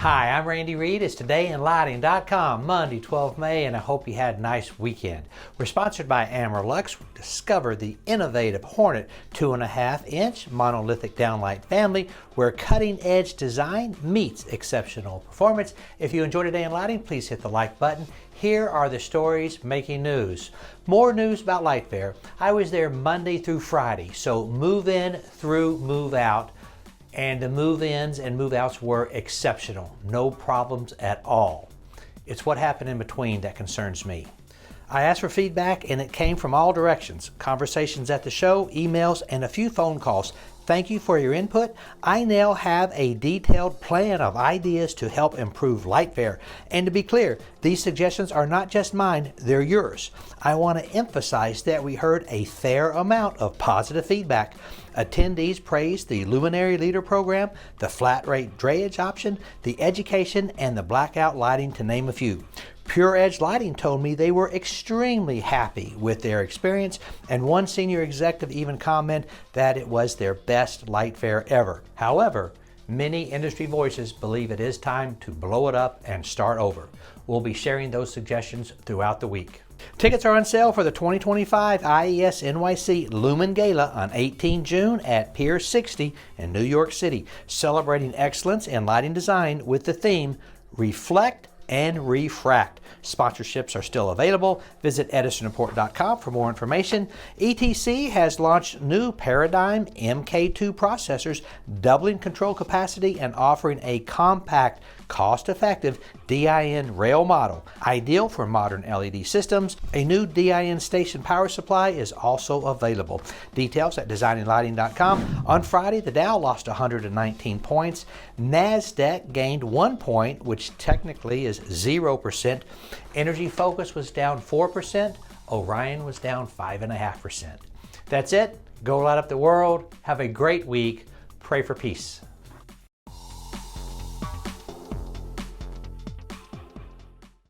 Hi, I'm Randy Reed. It's todayinlighting.com, Monday, 12 May, and I hope you had a nice weekend. We're sponsored by Amerlux. Discover the innovative Hornet 2.5-inch monolithic downlight family where cutting-edge design meets exceptional performance. If you enjoy Today in Lighting, please hit the like button. Here are the stories making news. More news about LightFair. I was there Monday through Friday, so move in through move out. And the move-ins and move-outs were exceptional. No problems at all. It's what happened in between that concerns me. I asked for feedback and it came from all directions. Conversations at the show, emails, and a few phone calls. Thank you for your input. I now have a detailed plan of ideas to help improve LightFair. And to be clear, these suggestions are not just mine, they're yours. I want to emphasize that we heard a fair amount of positive feedback. Attendees praised the Luminary Leader program, the flat rate drayage option, the education, and the blackout lighting, to name a few. Pure Edge Lighting told me they were extremely happy with their experience, and one senior executive even commented that it was their best LightFair ever. However, many industry voices believe it is time to blow it up and start over. We'll be sharing those suggestions throughout the week. Tickets are on sale for the 2025 IES NYC Lumen Gala on 18 June at Pier 60 in New York City, celebrating excellence in lighting design with the theme Reflect and Refract. Sponsorships are still available. Visit edisonreport.com for more information. ETC has launched new Paradigm MK2 processors, doubling control capacity and offering a compact, cost-effective DIN rail model, ideal for modern LED systems. A new DIN station power supply is also available. Details at designinglighting.com. On Friday, the Dow lost 119 points. NASDAQ gained 1 point, which technically is 0%. Energy Focus was down 4%. Orion was down 5.5%. That's it. Go light up the world. Have a great week. Pray for peace.